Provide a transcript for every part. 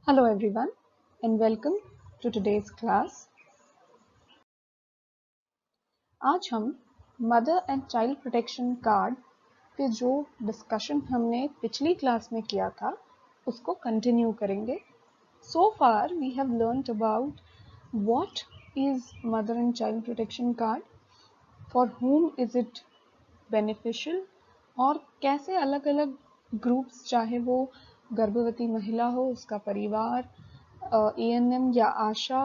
Hello everyone and welcome to today's class. आज हम mother and child protection card पे जो डिस्कशन हमने पिछली क्लास में किया था उसको कंटिन्यू करेंगे. So far we have learnt about what is mother and child protection card, for whom is it beneficial और कैसे अलग अलग ग्रुप्स, चाहे वो गर्भवती महिला हो, उसका परिवार, एएनएम या आशा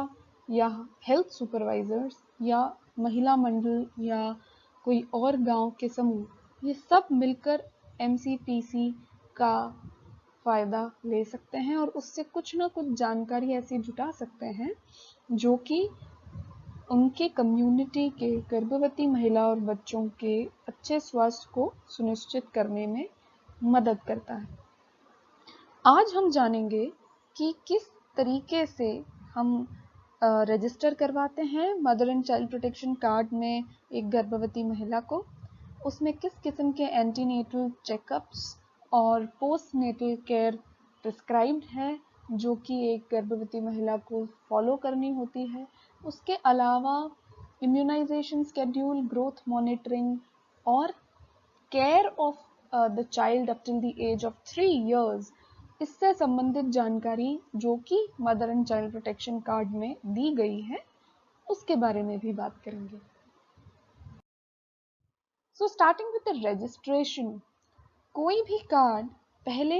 या हेल्थ सुपरवाइजर्स या महिला मंडल या कोई और गांव के समूह, ये सब मिलकर एमसीपीसी का फ़ायदा ले सकते हैं और उससे कुछ ना कुछ जानकारी ऐसी जुटा सकते हैं जो कि उनके कम्युनिटी के गर्भवती महिला और बच्चों के अच्छे स्वास्थ्य को सुनिश्चित करने में मदद करता है. आज हम जानेंगे कि किस तरीके से हम रजिस्टर करवाते हैं mother and child protection card में एक गर्भवती महिला को, उसमें किस किस्म के एंटीनेटल चेकअप्स और पोस्टनेटल केयर प्रिस्क्राइब्ड है जो कि एक गर्भवती महिला को फॉलो करनी होती है. उसके अलावा इम्यूनाइजेशन स्केड्यूल, ग्रोथ मॉनिटरिंग और care of the child up till the age of 3 years, इससे संबंधित जानकारी जो कि mother and child protection card में दी गई है उसके बारे में भी बात करेंगे. So starting with the registration. कोई भी कार्ड पहले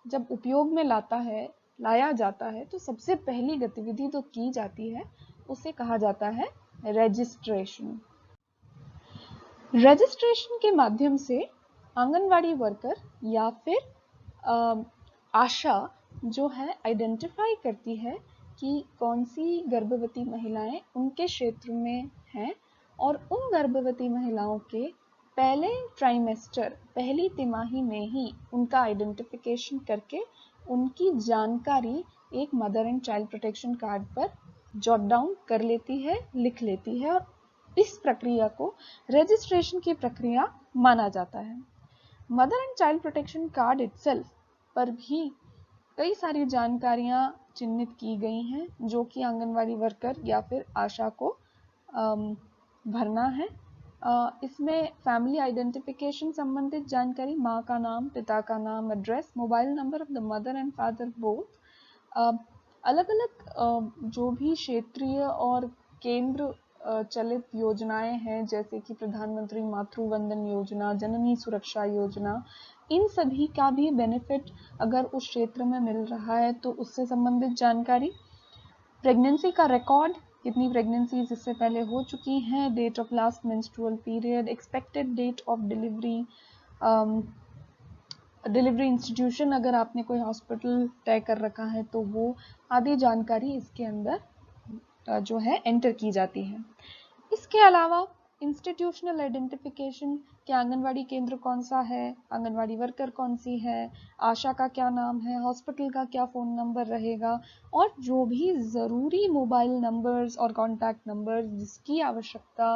जब उपयोग में लाया जाता है तो सबसे पहली गतिविधि तो की जाती है, उसे कहा जाता है रजिस्ट्रेशन. रजिस्ट्रेशन के माध्यम से आंगनवाड़ी वर्कर या फिर आशा जो है आइडेंटिफाई करती है कि कौन सी गर्भवती महिलाएं उनके क्षेत्र में हैं और उन गर्भवती महिलाओं के पहले ट्राइमेस्टर, पहली तिमाही में ही उनका आइडेंटिफिकेशन करके उनकी जानकारी एक mother and child protection card पर जॉट डाउन कर लेती है, लिख लेती है और इस प्रक्रिया को रजिस्ट्रेशन की प्रक्रिया माना जाता है. Mother and child protection card itself पर भी कई सारी जानकारियां चिन्हित की गई हैं जो कि आंगनवाड़ी वर्कर या फिर आशा को भरना है. इसमें फैमिली आइडेंटिफिकेशन संबंधित जानकारी, माँ का नाम, पिता का नाम, address, mobile number of the mother and father both, अलग अलग जो भी क्षेत्रीय और केंद्र चलित योजनाएं हैं जैसे कि प्रधानमंत्री मातृ वंदन योजना, जननी सुरक्षा योजना, इन सभी का भी बेनिफिट अगर उस क्षेत्र में मिल रहा है तो उससे संबंधित जानकारी, प्रेगनेंसी का रिकॉर्ड, कितनी प्रेगनेंसीज इससे पहले हो चुकी हैं, date of last menstrual period, expected date of delivery, delivery institution अगर आपने कोई हॉस्पिटल तय कर रखा है तो वो आदि जानकारी इसके अंदर जो है एंटर की जाती है. इसके अलावा इंस्टीट्यूशनल आइडेंटिफिकेशन कि आंगनवाड़ी केंद्र कौन सा है, आंगनवाड़ी वर्कर कौन सी है, आशा का क्या नाम है, हॉस्पिटल का क्या फ़ोन नंबर रहेगा और जो भी ज़रूरी मोबाइल नंबर्स और कॉन्टैक्ट नंबर्स जिसकी आवश्यकता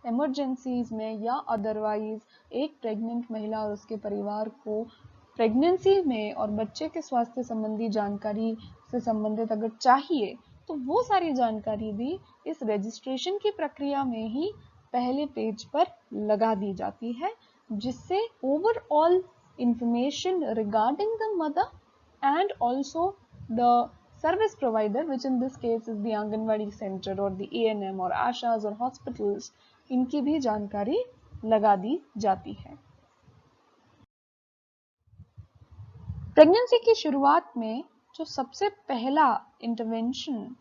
इमरजेंसीज में या अदरवाइज एक प्रेग्नेंट महिला और उसके परिवार को प्रेगनेंसी में और बच्चे के स्वास्थ्य संबंधी जानकारी से संबंधित अगर चाहिए तो वो सारी जानकारी भी इस रजिस्ट्रेशन की प्रक्रिया में ही पहले पेज पर लगा दी जाती है, जिससे overall information regarding the mother and also the service provider, which in this case is the anganwadi centre और द एएनएम और आशाज और हॉस्पिटल्स, इनकी भी जानकारी लगा दी जाती है. प्रेगनेंसी की शुरुआत में जो सबसे पहला इंटरवेंशन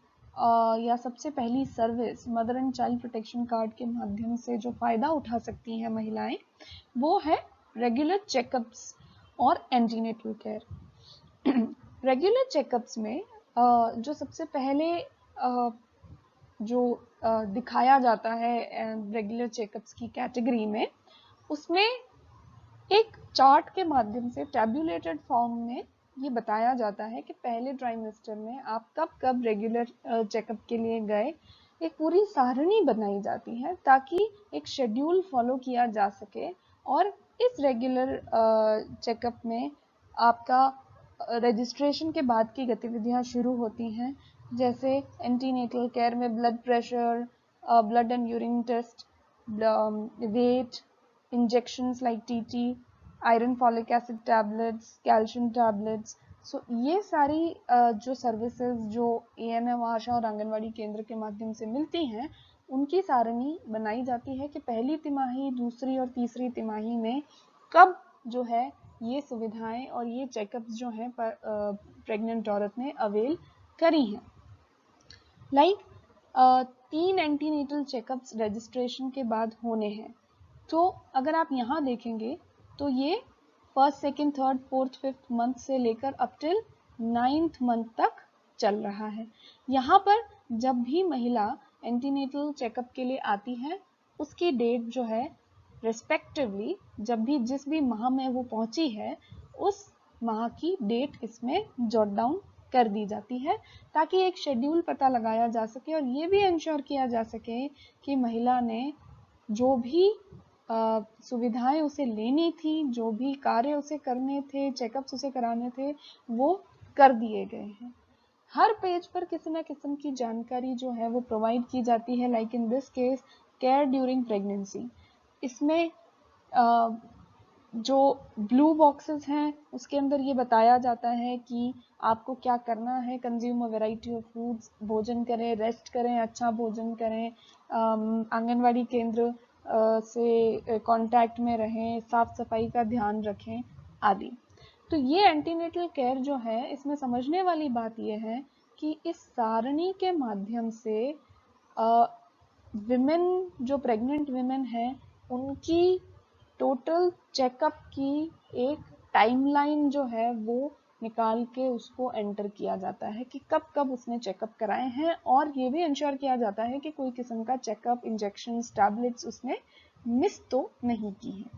या सबसे पहली service mother and child protection card के माध्यम से जो फ़ायदा उठा सकती हैं महिलाएं, वो है रेगुलर चेकअप्स और एंटीनेटल केयर. रेगुलर चेकअप्स में जो सबसे पहले जो दिखाया जाता है रेगुलर चेकअप्स की कैटेगरी में, उसमें एक चार्ट के माध्यम से टैब्यूलेटेड फॉर्म में ये बताया जाता है कि पहले ट्राइमेस्टर में आप कब कब रेगुलर चेकअप के लिए गए. एक पूरी सारणी बनाई जाती है ताकि एक शेड्यूल फॉलो किया जा सके और इस रेगुलर चेकअप में आपका रजिस्ट्रेशन के बाद की गतिविधियां शुरू होती हैं, जैसे एंटीनेटल केयर में blood pressure, blood and urine test, weight, injections like TT, iron folic acid tablets, calcium tablets. So ये सारी जो सर्विसेज जो एएनएम, आशा और आंगनवाड़ी केंद्र के माध्यम से मिलती हैं, उनकी सारणी बनाई जाती है कि पहली तिमाही, दूसरी और तीसरी तिमाही में कब जो है ये सुविधाएं और ये चेकअप्स जो हैं प्रेग्नेंट औरत ने अवेल करी हैं। लाइक 3 एंटीनेटल चेकअप्स रजिस्ट्रेशन के बाद होने हैं। तो अगर आप यहाँ देखेंगे तो ये first, second, third, fourth, fifth month से लेकर अप टिल 9th मंथ तक चल रहा है। यहाँ पर जब भी महिला एंटीनेटल चेकअप के लिए आती है, उसकी डेट जो है रिस्पेक्टिवली जब भी जिस भी माह में वो पहुंची है, उस माह की डेट इसमें जॉट डाउन कर दी जाती है, ताकि एक शेड्यूल पता लगाया जा सके और ये भी इंश्योर किया जा सके कि महिला ने जो भी सुविधाएं उसे लेनी थी, जो भी कार्य उसे करने थे, चेकअप्स उसे कराने थे, वो कर दिए गए हैं। हर पेज पर किसी न किस्म की जानकारी जो है वो प्रोवाइड की जाती है। Like in this case care during pregnancy, इसमें जो ब्लू बॉक्सेस हैं उसके अंदर ये बताया जाता है कि आपको क्या करना है। Consume a variety of foods, भोजन करें, रेस्ट करें, अच्छा भोजन करें, आंगनवाड़ी केंद्र से कांटेक्ट में रहें, साफ सफाई का ध्यान रखें आदि। तो ये एंटीनेटल केयर जो है, इसमें समझने वाली बात यह है कि इस सारणी के माध्यम से विमेन, जो प्रेग्नेंट विमेन है, उनकी टोटल चेकअप की एक टाइमलाइन जो है वो निकाल के उसको एंटर किया जाता है कि कब कब उसने चेकअप कराए हैं, और ये भी इंश्योर किया जाता है कि कोई किस्म का चेकअप, इंजेक्शंस, टैबलेट्स उसने मिस तो नहीं की है।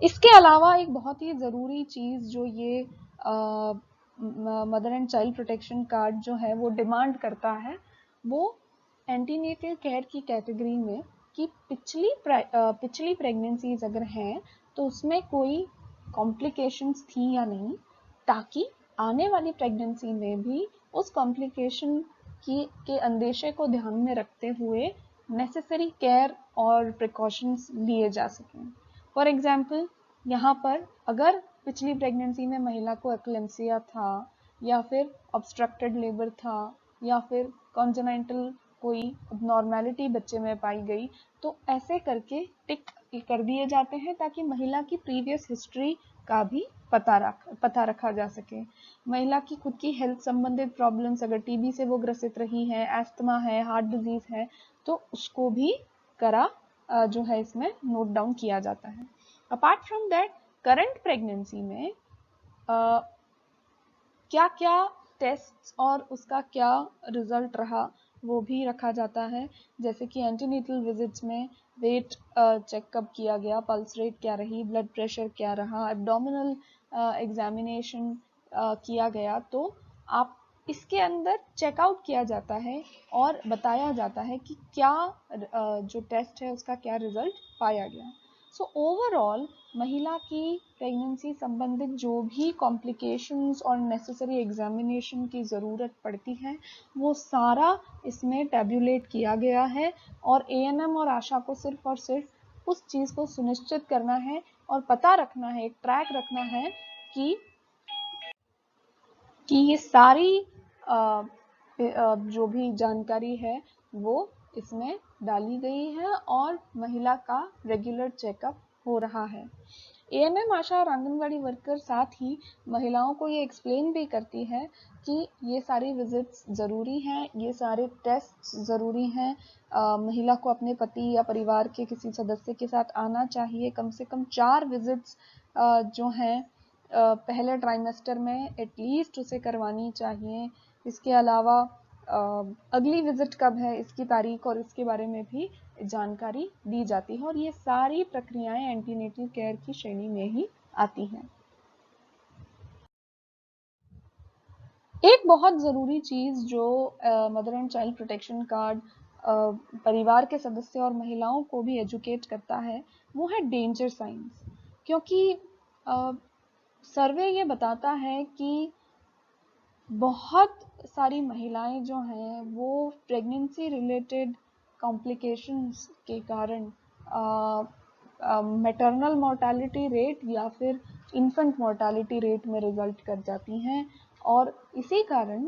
इसके अलावा एक बहुत ही ज़रूरी चीज़ जो ये mother and child protection card जो है वो डिमांड करता है, वो एंटीनेटल केयर की कैटेगरी में कि पिछली प्रेगनेंसीज अगर हैं तो उसमें कोई कॉम्प्लिकेशंस थी या नहीं, ताकि आने वाली प्रेगनेंसी में भी उस कॉम्प्लिकेशन के अंदेशे को ध्यान में रखते हुए नेसेसरी केयर और प्रिकॉशंस लिए जा सकें। फॉर एग्जाम्पल, यहाँ पर अगर पिछली प्रेगनेंसी में महिला को एक्लेम्सिया था, या फिर ऑब्स्ट्रक्टेड लेबर था, या फिर कॉन्जेनाइटल कोई नॉर्मेलिटी बच्चे में पाई गई, तो ऐसे करके टिक कर दिए जाते हैं ताकि महिला की प्रीवियस हिस्ट्री का भी पता रखा जा सके। महिला की खुद की हेल्थ संबंधित प्रॉब्लम्स, अगर टीबी से वो ग्रसित रही है, एस्थमा है, हार्ट डिजीज है, तो उसको भी जो है इसमें नोट डाउन किया जाता है। Apart from that, current pregnancy में क्या क्या टेस्ट और उसका क्या रिजल्ट रहा वो भी रखा जाता है। जैसे कि एंटीनेटल विजिट्स में वेट चेकअप किया गया, पल्स रेट क्या रही, ब्लड प्रेशर क्या रहा, एब्डोमिनल एग्जामिनेशन किया गया, तो आप इसके अंदर चेकआउट किया जाता है और बताया जाता है कि क्या जो टेस्ट है उसका क्या रिजल्ट पाया गया। सो ओवरऑल महिला की प्रेगनेंसी संबंधित जो भी कॉम्प्लिकेशंस और नेसेसरी एग्जामिनेशन की ज़रूरत पड़ती है, वो सारा इसमें टैब्यूलेट किया गया है, और एएनएम और आशा को सिर्फ और सिर्फ उस चीज़ को सुनिश्चित करना है और पता रखना है, एक ट्रैक रखना है कि ये सारी जो भी जानकारी है वो इसमें डाली गई है और महिला का रेगुलर चेकअप हो रहा है। एएनएम, आशा और आंगनवाड़ी वर्कर साथ ही महिलाओं को ये एक्सप्लेन भी करती है कि ये सारी विजिट्स ज़रूरी हैं, ये सारे टेस्ट ज़रूरी हैं। महिला को अपने पति या परिवार के किसी सदस्य के साथ आना चाहिए। कम से कम 4 विजिट्स जो हैं पहले ट्राइमेस्टर में एटलीस्ट उसे करवानी चाहिए। इसके अलावा अगली विजिट कब है, इसकी तारीख और इसके बारे में भी जानकारी दी जाती है, और ये सारी प्रक्रियाएं एंटीनेटल केयर की श्रेणी में ही आती हैं। एक बहुत ज़रूरी चीज़ जो mother and child protection card परिवार के सदस्य और महिलाओं को भी एजुकेट करता है, वो है डेंजर साइंस। क्योंकि सर्वे ये बताता है कि बहुत सारी महिलाएं जो हैं वो प्रेगनेंसी रिलेटेड कॉम्प्लिकेशंस के कारण मैटरनल मोर्टालिटी रेट या फिर इन्फेंट मोर्टालिटी रेट में रिजल्ट कर जाती हैं, और इसी कारण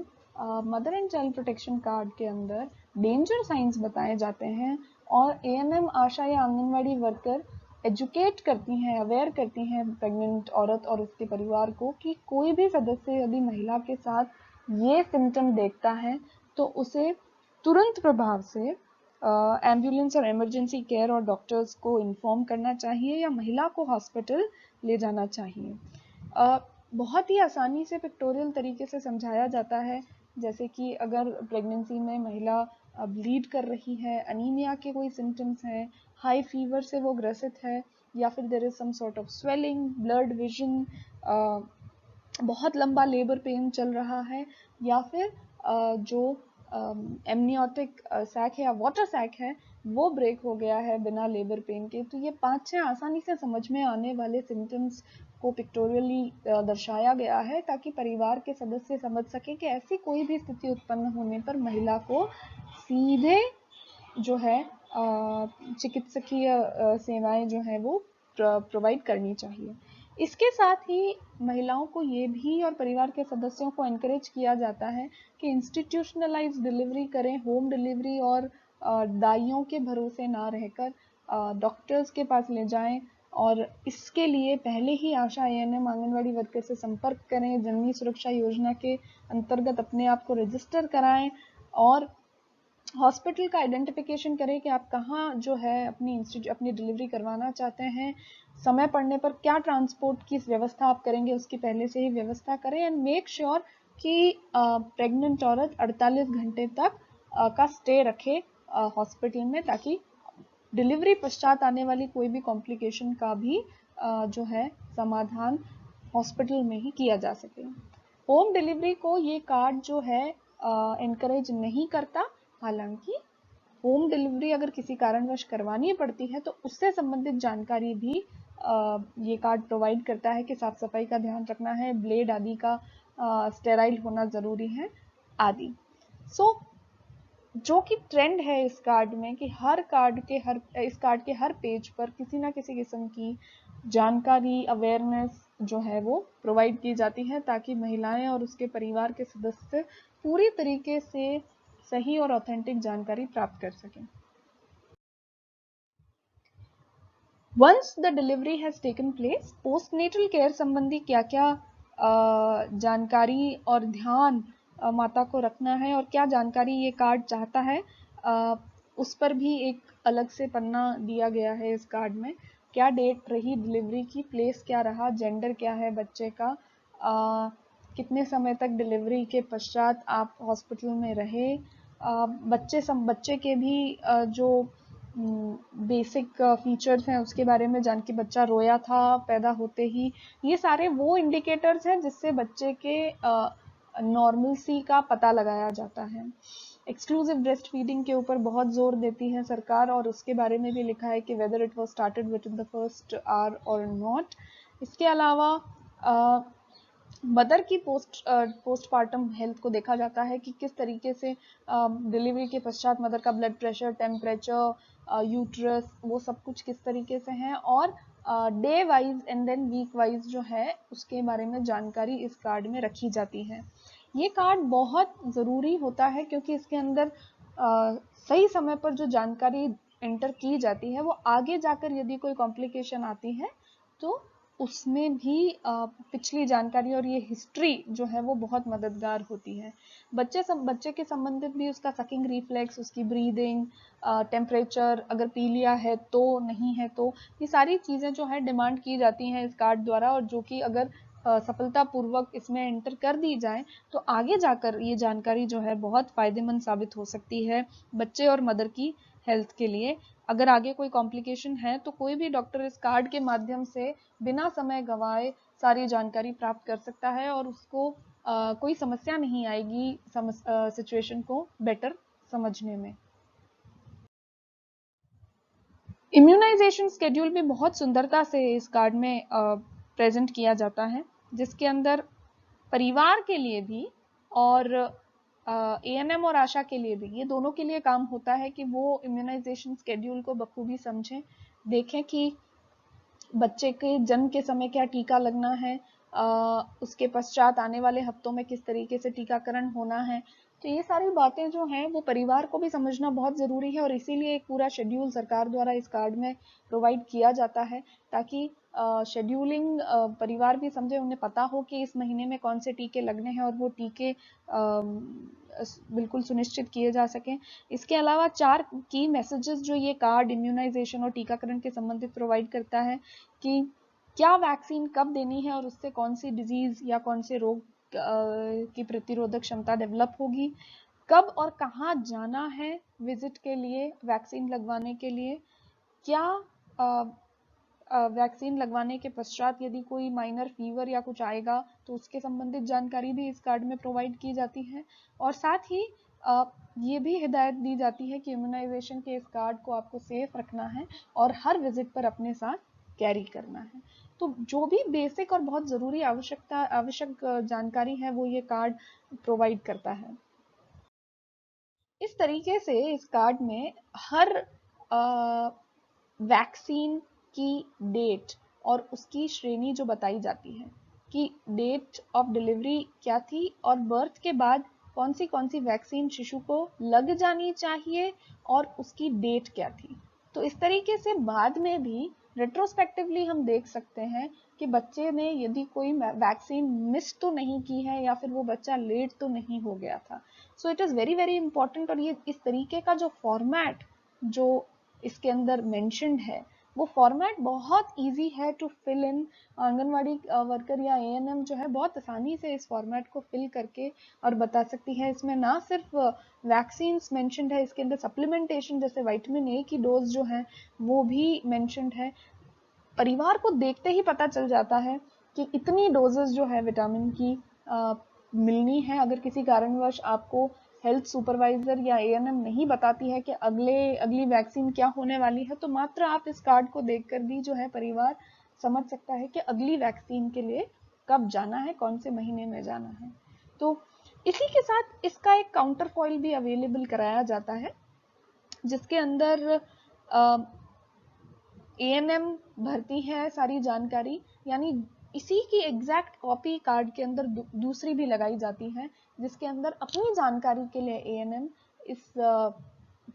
mother and child protection card के अंदर डेंजर साइंस बताए जाते हैं, और एएनएम आशा या आंगनवाड़ी वर्कर एजुकेट करती हैं, अवेयर करती हैं प्रेग्नेंट औरत और उसके परिवार को कि कोई भी सदस्य यदि महिला के साथ ये सिम्टम देखता है तो उसे तुरंत प्रभाव से एम्बुलेंस और इमरजेंसी केयर और डॉक्टर्स को इन्फॉर्म करना चाहिए या महिला को हॉस्पिटल ले जाना चाहिए। बहुत ही आसानी से पिक्टोरियल तरीके से समझाया जाता है, जैसे कि अगर प्रेगनेंसी में महिला ब्लीड कर रही है, अनीमिया के कोई सिम्टम्स हैं, हाई फीवर से वो ग्रसित है, या फिर there is some sort of swelling, blood vision, बहुत लंबा लेबर पेन चल रहा है, या फिर जो एमनियोटिक सैक है या वाटर सैक है वो ब्रेक हो गया है बिना लेबर पेन के। तो ये 5-6 आसानी से समझ में आने वाले सिम्टम्स को पिक्टोरियली दर्शाया गया है ताकि परिवार के सदस्य समझ सके कि ऐसी कोई भी स्थिति उत्पन्न होने पर महिला को सीधे जो है चिकित्सकीय सेवाएं जो है वो प्रोवाइड करनी चाहिए। इसके साथ ही महिलाओं को ये भी और परिवार के सदस्यों को एनकरेज किया जाता है कि इंस्टीट्यूशनलाइज डिलीवरी करें, होम डिलीवरी, और दाइयों के भरोसे ना रहकर डॉक्टर्स के पास ले जाएं, और इसके लिए पहले ही आशा एएनएम आंगनवाड़ी वर्कर से संपर्क करें, जननी सुरक्षा योजना के अंतर्गत अपने आप को रजिस्टर कराएं, और हॉस्पिटल का आइडेंटिफिकेशन करें कि आप कहाँ जो है अपनी डिलीवरी करवाना चाहते हैं, समय पड़ने पर क्या ट्रांसपोर्ट की व्यवस्था आप करेंगे उसकी पहले से ही व्यवस्था करें, एंड मेक श्योर कि प्रेग्नेंट औरत 48 घंटे तक का स्टे रखे हॉस्पिटल में, ताकि डिलीवरी पश्चात आने वाली कोई भी कॉम्प्लिकेशन का भी जो है समाधान हॉस्पिटल में ही किया जा सके। होम डिलीवरी को ये कार्ड जो है एनकरेज नहीं करता, हालांकि होम डिलीवरी अगर किसी कारणवश करवानी पड़ती है तो उससे संबंधित जानकारी भी ये कार्ड प्रोवाइड करता है कि साफ सफाई का ध्यान रखना है, ब्लेड आदि का स्टेराइल होना ज़रूरी है आदि। सो जो कि ट्रेंड है इस कार्ड में कि इस कार्ड के हर पेज पर किसी ना किसी किस्म की जानकारी, अवेयरनेस जो है वो प्रोवाइड की जाती है ताकि महिलाएं और उसके परिवार के सदस्य पूरी तरीके से सही और ऑथेंटिक जानकारी प्राप्त कर सकें। Once the delivery has taken place, postnatal care संबंधी क्या क्या जानकारी और ध्यान माता को रखना है और क्या जानकारी ये कार्ड चाहता है, उस पर भी एक अलग से पन्ना दिया गया है इस कार्ड में। क्या डेट रही डिलीवरी की, प्लेस क्या रहा, जेंडर क्या है बच्चे का, कितने समय तक डिलीवरी के पश्चात आप हॉस्पिटल में रहे, बच्चे के भी जो बेसिक फीचर्स हैं उसके बारे में जान के, बच्चा रोया था पैदा होते ही, ये सारे वो इंडिकेटर्स हैं जिससे बच्चे के नॉर्मलसी का पता लगाया जाता है। एक्सक्लूसिव ब्रेस्ट फीडिंग के ऊपर बहुत जोर देती है सरकार, और उसके बारे में भी लिखा है कि whether it was started with in the first hour और नॉट। इसके अलावा मदर की पोस्टपार्टम हेल्थ को देखा जाता है कि किस तरीके से डिलीवरी के पश्चात मदर का ब्लड प्रेशर, टेम्परेचर, यूट्रस, वो सब कुछ किस तरीके से है, और day wise and then week wise जो है उसके बारे में जानकारी इस कार्ड में रखी जाती है। ये कार्ड बहुत ज़रूरी होता है क्योंकि इसके अंदर सही समय पर जो जानकारी एंटर की जाती है वो आगे जाकर यदि कोई कॉम्प्लिकेशन आती है तो उसमें भी पिछली जानकारी और ये हिस्ट्री जो है वो बहुत मददगार होती है। बच्चे के संबंधित भी उसका सकिंग रिफ्लेक्स, उसकी ब्रीदिंग, टेम्परेचर, अगर पीलिया है तो, नहीं है तो, ये सारी चीज़ें जो है डिमांड की जाती हैं इस कार्ड द्वारा, और जो कि अगर सफलतापूर्वक इसमें एंटर कर दी जाए तो आगे जाकर ये जानकारी जो है बहुत फ़ायदेमंद साबित हो सकती है बच्चे और मदर की हेल्थ के लिए। अगर आगे कोई कॉम्प्लिकेशन है तो कोई भी डॉक्टर इस कार्ड के माध्यम से बिना समय गंवाए सारी जानकारी प्राप्त कर सकता है और उसको कोई समस्या नहीं आएगी सिचुएशन को बेटर समझने में। इम्यूनाइजेशन स्केड्यूल भी बहुत सुंदरता से इस कार्ड में प्रेजेंट किया जाता है। जिसके अंदर परिवार के लिए भी और ANM और आशा के लिए भी, ये दोनों के लिए काम होता है कि वो इम्यूनाइजेशन स्केड्यूल को बखूबी समझें, देखें कि बच्चे के जन्म के समय क्या टीका लगना है, उसके पश्चात आने वाले हफ्तों में किस तरीके से टीकाकरण होना है। तो ये सारी बातें जो हैं वो परिवार को भी समझना बहुत ज़रूरी है और इसीलिए एक पूरा शेड्यूल सरकार द्वारा इस कार्ड में प्रोवाइड किया जाता है, ताकि शेड्यूलिंग परिवार भी समझे, उन्हें पता हो कि इस महीने में कौन से टीके लगने हैं और वो टीके बिल्कुल सुनिश्चित किए जा सकें। इसके अलावा 4 की मैसेजेस जो ये कार्ड इम्यूनाइजेशन और टीकाकरण के संबंधित प्रोवाइड करता है कि क्या वैक्सीन कब देनी है और उससे कौन सी डिजीज या कौन से रोग की प्रतिरोधक क्षमता डेवलप होगी, कब और कहाँ जाना है विजिट के लिए वैक्सीन लगवाने के लिए, क्या वैक्सीन लगवाने के पश्चात यदि कोई माइनर फीवर या कुछ आएगा तो उसके संबंधित जानकारी भी इस कार्ड में प्रोवाइड की जाती है। और साथ ही ये भी हिदायत दी जाती है कि इम्यूनाइजेशन के इस कार्ड को आपको सेफ रखना है और हर विजिट पर अपने साथ कैरी करना है। तो जो भी बेसिक और बहुत ज़रूरी आवश्यक जानकारी है वो ये कार्ड प्रोवाइड करता है। इस तरीके से इस कार्ड में हर वैक्सीन की डेट और उसकी श्रेणी जो बताई जाती है कि डेट ऑफ डिलीवरी क्या थी और बर्थ के बाद कौन सी वैक्सीन शिशु को लग जानी चाहिए और उसकी डेट क्या थी। तो इस तरीके से बाद में भी रेट्रोस्पेक्टिवली हम देख सकते हैं कि बच्चे ने यदि कोई वैक्सीन मिस तो नहीं की है या फिर वो बच्चा लेट तो नहीं हो गया था। So it is very very important. और ये इस तरीके का जो फॉर्मेट जो इसके अंदर मेंशन्ड है वो फॉर्मेट बहुत इजी है to fill in. Anganwadi worker या ANM जो है बहुत आसानी से इस फॉर्मेट को फिल करके और बता सकती है। इसमें ना सिर्फ वैक्सीन्स मेंशन्ड है, इसके अंदर सप्लीमेंटेशन जैसे विटामिन A की डोज जो है वो भी मेंशन्ड है। परिवार को देखते ही पता चल जाता है कि इतनी डोजेस जो है विटामिन की मिलनी है। अगर किसी कारणवश आपको हेल्थ सुपरवाइजर या ANM नहीं बताती है कि अगली वैक्सीन क्या होने वाली है, तो मात्र आप इस कार्ड को देखकर भी जो है परिवार समझ सकता है कि अगली वैक्सीन के लिए कब जाना है, कौन से महीने में जाना है। तो इसी के साथ इसका एक काउंटर फॉइल भी अवेलेबल कराया जाता है जिसके अंदर ANM भरती है सारी जानकारी, यानी इसी की एग्जैक्ट कॉपी कार्ड के अंदर दूसरी भी लगाई जाती है जिसके अंदर अपनी जानकारी के लिए ANM इस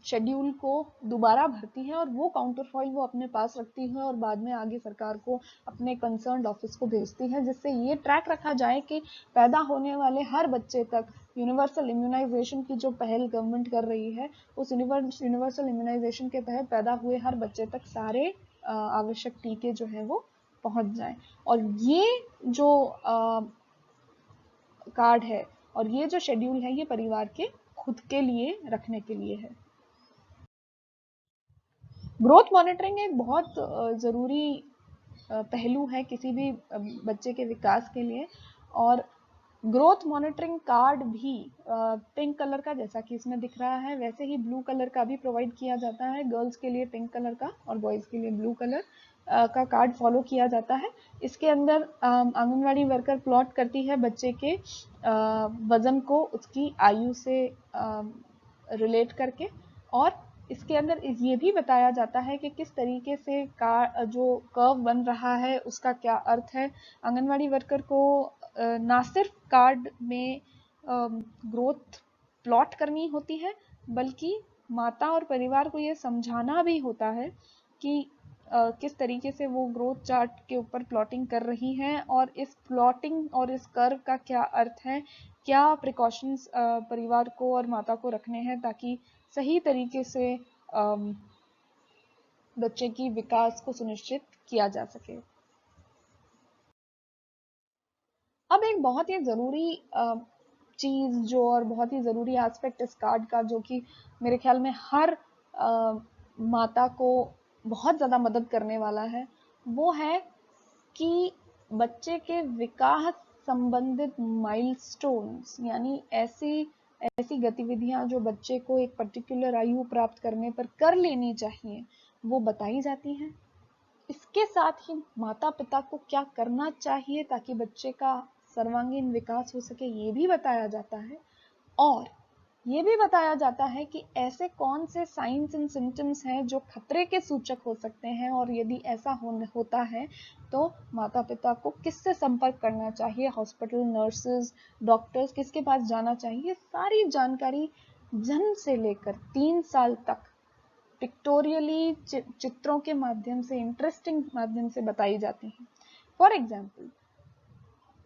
शेड्यूल को दोबारा भरती है और वो काउंटर फॉइल वो अपने पास रखती है और बाद में आगे सरकार को अपने कंसर्न्ड ऑफिस को भेजती है, जिससे ये ट्रैक रखा जाए कि पैदा होने वाले हर बच्चे तक यूनिवर्सल इम्यूनाइजेशन की जो पहल गवर्नमेंट कर रही है उस यूनिवर्सल इम्यूनाइजेशन के तहत पैदा हुए हर बच्चे तक सारे आवश्यक टीके जो है वो पहुंच जाएं। और ये जो कार्ड है और ये जो शेड्यूल है ये परिवार के खुद के लिए रखने के लिए है। ग्रोथ मॉनिटरिंग एक बहुत ज़रूरी पहलू है किसी भी बच्चे के विकास के लिए। और ग्रोथ मॉनिटरिंग कार्ड भी पिंक कलर का, जैसा कि इसमें दिख रहा है, वैसे ही ब्लू कलर का भी प्रोवाइड किया जाता है। गर्ल्स के लिए पिंक कलर का और बॉयज़ के लिए ब्लू कलर का कार्ड फॉलो किया जाता है। इसके अंदर आंगनवाड़ी वर्कर प्लॉट करती है बच्चे के वज़न को उसकी आयु से रिलेट करके, और इसके अंदर ये भी बताया जाता है कि किस तरीके से जो कर्व बन रहा है उसका क्या अर्थ है। आंगनवाड़ी वर्कर को ना सिर्फ कार्ड में ग्रोथ प्लॉट करनी होती है बल्कि माता और परिवार को ये समझाना भी होता है कि किस तरीके से वो ग्रोथ चार्ट के ऊपर प्लॉटिंग कर रही हैं और इस प्लॉटिंग और इस कर्व का क्या अर्थ है, क्या प्रिकॉशंस परिवार को और माता को रखने हैं ताकि सही तरीके से बच्चे की विकास को सुनिश्चित किया जा सके। अब एक बहुत ही ज़रूरी चीज़ जो और बहुत ही ज़रूरी एस्पेक्ट इस कार्ड का जो कि मेरे ख्याल में हर माता को बहुत ज़्यादा मदद करने वाला है, वो है कि बच्चे के विकास संबंधित माइलस्टोन्स, यानी ऐसी गतिविधियां जो बच्चे को एक पर्टिकुलर आयु प्राप्त करने पर कर लेनी चाहिए वो बताई जाती हैं। इसके साथ ही माता पिता को क्या करना चाहिए ताकि बच्चे का सर्वांगीण विकास हो सके ये भी बताया जाता है। और ये भी बताया जाता है कि ऐसे कौन से साइंस एंड सिम्टम्स हैं जो खतरे के सूचक हो सकते हैं, और यदि ऐसा होता है तो माता पिता को किससे संपर्क करना चाहिए, हॉस्पिटल, नर्सेज, डॉक्टर्स, किसके पास जाना चाहिए। सारी जानकारी जन्म से लेकर 3 साल तक पिक्टोरियली चित्रों के माध्यम से, इंटरेस्टिंग माध्यम से बताई जाती हैं। फॉर एग्जाम्पल,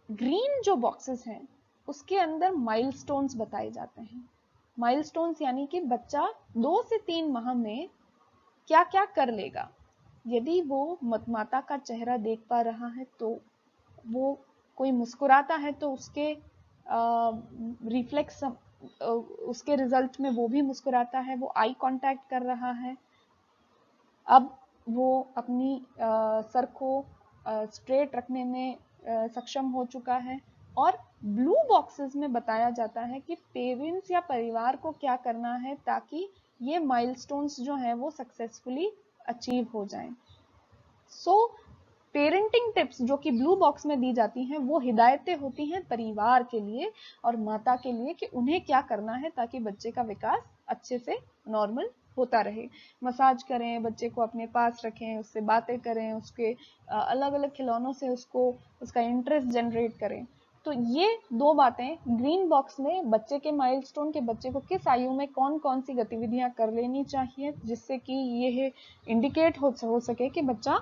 ग्रीन जो बॉक्सेस हैं उसके अंदर माइलस्टोन्स बताए जाते हैं। माइलस्टोन्स यानी कि बच्चा 2 से 3 माह में क्या क्या कर लेगा। यदि वो माता का चेहरा देख पा रहा है तो वो, कोई मुस्कुराता है तो उसके रिफ्लेक्स, उसके रिजल्ट में वो भी मुस्कुराता है, वो आई कांटेक्ट कर रहा है, अब वो अपनी सर को स्ट्रेट रखने में सक्षम हो चुका है। और ब्लू बॉक्सेस में बताया जाता है कि पेरेंट्स या परिवार को क्या करना है ताकि ये माइलस्टोन्स जो हैं वो सक्सेसफुली अचीव हो जाएं। सो पेरेंटिंग टिप्स जो कि ब्लू बॉक्स में दी जाती हैं वो हिदायतें होती हैं परिवार के लिए और माता के लिए कि उन्हें क्या करना है ताकि बच्चे का विकास अच्छे से नॉर्मल होता रहे। मसाज करें, बच्चे को अपने पास रखें, उससे बातें करें, उसके अलग अलग खिलौनों से उसका इंटरेस्ट जनरेट करें। तो ये 2 बातें ग्रीन बॉक्स में बच्चे के माइलस्टोन के, बच्चे को किस आयु में कौन कौन सी गतिविधियां कर लेनी चाहिए जिससे कि ये इंडिकेट हो सके कि बच्चा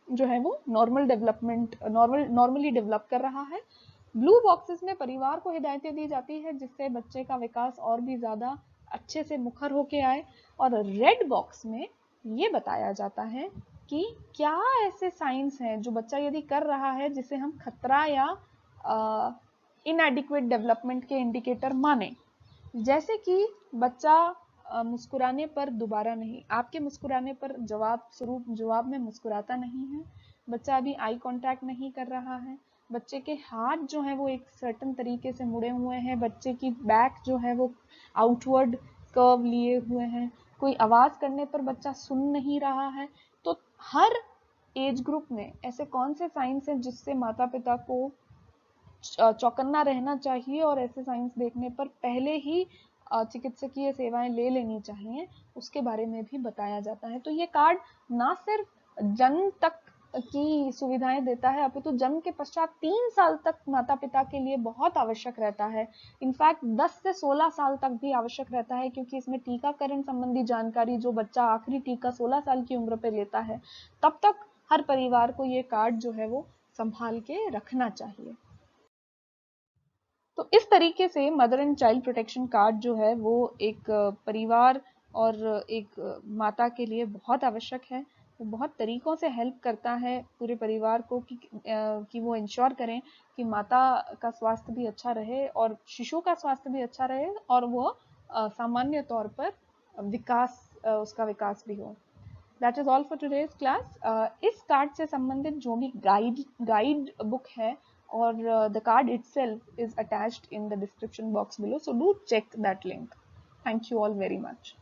जो है वो नॉर्मली डेवलप कर रहा है। ब्लू बॉक्सेस में परिवार को हिदायतें दी जाती है जिससे बच्चे का विकास और भी ज्यादा अच्छे से मुखर होके आए। और रेड बॉक्स में ये बताया जाता है कि क्या ऐसे साइंस हैं जो बच्चा यदि कर रहा है जिसे हम खतरा या इनएडिक्वेट डेवलपमेंट के इंडिकेटर माने। जैसे कि बच्चा मुस्कुराने पर दोबारा नहीं, आपके मुस्कुराने पर जवाब में मुस्कुराता नहीं है, बच्चा अभी आई कांटेक्ट नहीं कर रहा है, बच्चे के हाथ जो है वो एक सर्टेन तरीके से मुड़े हुए हैं, बच्चे की बैक जो है वो आउटवर्ड कर्व लिए हुए हैं, कोई आवाज करने पर बच्चा सुन नहीं रहा है। तो हर एज ग्रुप में ऐसे कौन से साइंस हैं जिससे माता पिता को चौकन्ना रहना चाहिए और ऐसे साइंस देखने पर पहले ही चिकित्सकीय सेवाएं ले लेनी चाहिए, उसके बारे में भी बताया जाता है। तो ये कार्ड ना सिर्फ जन्म तक की सुविधाएं देता है अपितु जन्म के पश्चात 3 साल तक माता पिता के लिए बहुत आवश्यक रहता है। इनफैक्ट 10 से 16 साल तक भी आवश्यक रहता है क्योंकि इसमें टीकाकरण संबंधी जानकारी, जो बच्चा आखिरी टीका 16 साल की उम्र पे लेता है, तब तक हर परिवार को ये कार्ड जो है वो संभाल के रखना चाहिए। तो इस तरीके से mother and child protection card जो है वो एक परिवार और एक माता के लिए बहुत आवश्यक है। वो बहुत तरीकों से हेल्प करता है पूरे परिवार को कि वो इंश्योर करें कि माता का स्वास्थ्य भी अच्छा रहे और शिशु का स्वास्थ्य भी अच्छा रहे और वो सामान्य तौर पर उसका विकास भी हो। That is all for today's class. इस कार्ड से संबंधित जो भी गाइड बुक है और the card itself is attached in the description box below. So do check that link. Thank you all very much.